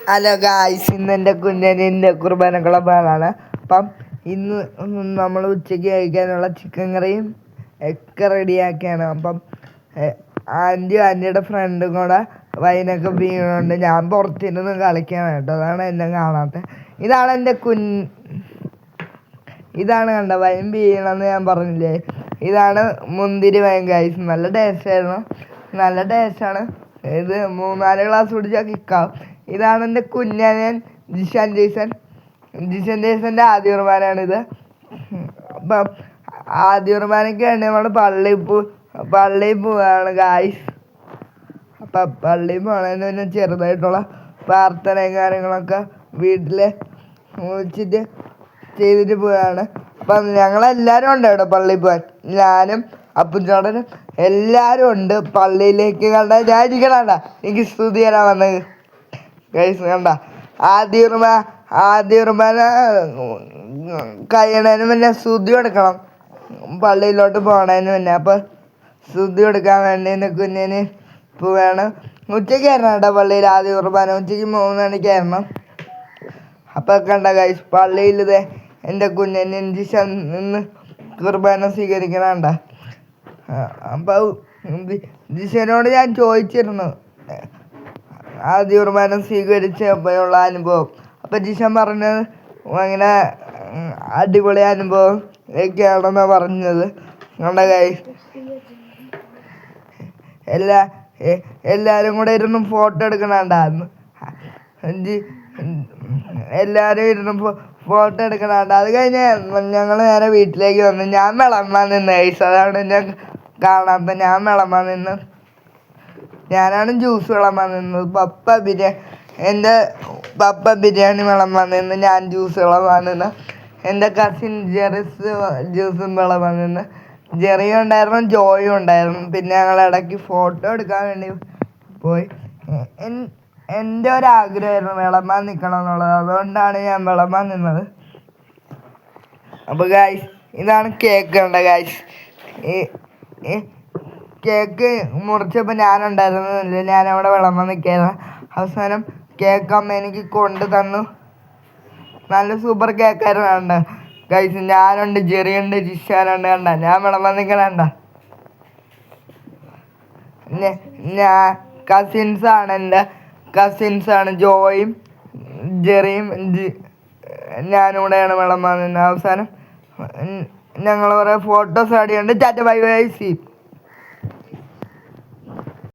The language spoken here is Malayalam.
ഹലോ ഗായ്സ്, ഇന്ന് എൻ്റെ കുഞ്ഞനിൻ്റെ കുർബാനക്കുള്ള പാടാണ്. അപ്പം ഇന്ന് നമ്മൾ ഉച്ചയ്ക്ക് കഴിക്കാനുള്ള ചിക്കൻ കറിയും ഒക്കെ റെഡിയാക്കിയാണ്. അപ്പം ആൻറ്റിയുടെ ഫ്രണ്ടും കൂടെ വൈനൊക്കെ വീണുകൊണ്ട് ഞാൻ പുറത്തിരുന്ന് കളിക്കാണ് കേട്ടോ. അതാണ് എന്നെ കാണാത്തത്. ഇതാണ് കണ്ട വൈൻ വീണമെന്ന് ഞാൻ പറഞ്ഞില്ലേ. ഇതാണ് മുന്തിരി വൈൻ ഗായ്സ്. നല്ല ടേസ്റ്റായിരുന്നു, നല്ല ടേസ്റ്റാണ്. ഇത് 3-4 ഗ്ലാസ് കുടിച്ചാൽ കിക്കാവും. ഇതാണ് എൻ്റെ കുഞ്ഞനൻ ജിഷൻ ജേസൻ്റെ ആദ്യ കുർബാനയാണിത്. അപ്പം ആദ്യ കുർബാനയ്ക്ക് വേണ്ടി നമ്മൾ പള്ളിയിൽ പോവുകയാണ് ഗായ്സ്. അപ്പം പള്ളിയിൽ പോകണതിന് പിന്നെ ചെറുതായിട്ടുള്ള പ്രാർത്ഥനയും കാര്യങ്ങളൊക്കെ വീട്ടിൽ വെച്ചിട്ട് ചെയ്തിട്ട് പോവുകയാണ്. അപ്പം ഞങ്ങളെല്ലാവരും ഉണ്ട് ഇവിടെ പള്ളിയിൽ പോകാൻ. ഞാനും അപ്പുചോടനും എല്ലാവരും ഉണ്ട് പള്ളിയിലേക്ക്. ഞാൻ ഇരിക്കണ എനിക്ക് സ്തുതി തരാൻ വന്നത് ഗൈസ്. കണ്ട ആദ്യ കുർബാന കഴിയണതിന് മുന്നേ സ്തുതി കൊടുക്കണം പള്ളിയിലോട്ട് പോകണതിന് മുന്നേ. അപ്പം സ്തുതി കൊടുക്കാൻ വേണ്ടി എൻ്റെ കുഞ്ഞിന് പോവുകയാണ്. ഉച്ചയ്ക്കായിരുന്നു കേട്ടോ പള്ളിയിൽ ആദ്യ കുർബാന. ഉച്ചയ്ക്ക് 3 മണിക്കായിരുന്നു. അപ്പം കണ്ട ഗൈസ്, പള്ളിയിൽ എൻ്റെ കുഞ്ഞിന് നിന്ന് കുർബാന സ്വീകരിക്കണണ്ട. അപ്പം ജിഷനോട് ഞാൻ ചോദിച്ചിരുന്നു ആദ്യ കുർബാന സ്വീകരിച്ചപ്പോഴുള്ള അനുഭവം. അപ്പം ജിഷൻ പറഞ്ഞത് അങ്ങനെ അടിപൊളി അനുഭവം ഒക്കെയാണെന്നാണ് പറഞ്ഞത്. കണ്ട ഗൈസ്, എല്ലാവരും കൂടെ ഇരുന്ന് ഫോട്ടോ എടുക്കണുണ്ടായിരുന്നു. എല്ലാവരും ഇരുന്ന് ഫോട്ടോ എടുക്കണുണ്ട്. അത് കഴിഞ്ഞ് ഞങ്ങൾ നേരെ വീട്ടിലേക്ക് വന്നു. ഞാൻ വിളമ്പാൻ നിന്ന് ഗൈസ്. അതാണ് ഞാൻ കാണാത്ത. ഞാൻ വിളമ്പാൻ നിന്ന്. ഞാനാണ് ജ്യൂസ് വിളമ്പാൻ നിന്നത്. എൻ്റെ പപ്പ ബിരിയാണി വിളമ്പാൻ നിന്ന്. ഞാൻ ജ്യൂസ് വിളമ്പാൻ നിന്ന്. എൻ്റെ കസിൻ ജെറിസ് ജ്യൂസും വിളമ്പാൻ നിന്ന്. ജെറിയും ഉണ്ടായിരുന്നു, ജോയും ഉണ്ടായിരുന്നു. പിന്നെ ഞങ്ങൾ ഇടയ്ക്ക് ഫോട്ടോ എടുക്കാൻ വേണ്ടി പോയി. എൻ്റെ ഒരാഗ്രഹമായിരുന്നു വിളമ്പാൻ നിൽക്കണം എന്നുള്ളത്. അതുകൊണ്ടാണ് ഞാൻ വിളമ്പാൻ നിന്നത്. അപ്പോൾ ഗായ്സ്, ഇതാണ് കേക്ക്. ഉണ്ട് ഗായ്സ്, ഈ കേക്ക് മുറിച്ചപ്പോൾ ഞാനുണ്ടായിരുന്നില്ല. ഞാനവിടെ വിളമ്പാൻ നിൽക്കുകയായിരുന്നു. അവസാനം കേക്ക് അമ്മ എനിക്ക് കൊണ്ട് തന്നു. നല്ല സൂപ്പർ കേക്കായിരുന്നു. കണ്ട ഗൈസ്, ഞാനുണ്ട്, ജെറിയുണ്ട്, ജിഷാനുണ്ട്. കണ്ട ഞാൻ വിളമ്പാൻ നിൽക്കണണ്ട. ഞാൻ എൻ്റെ കസിൻസാണ് ജോയും ജെറിയും ഞാനും കൂടെയാണ് വിളമ്പാൻ നിന്നത്. അവസാനം ഞങ്ങൾ കുറേ ഫോട്ടോസ് ആടിയുണ്ട്. Tata bye bye see.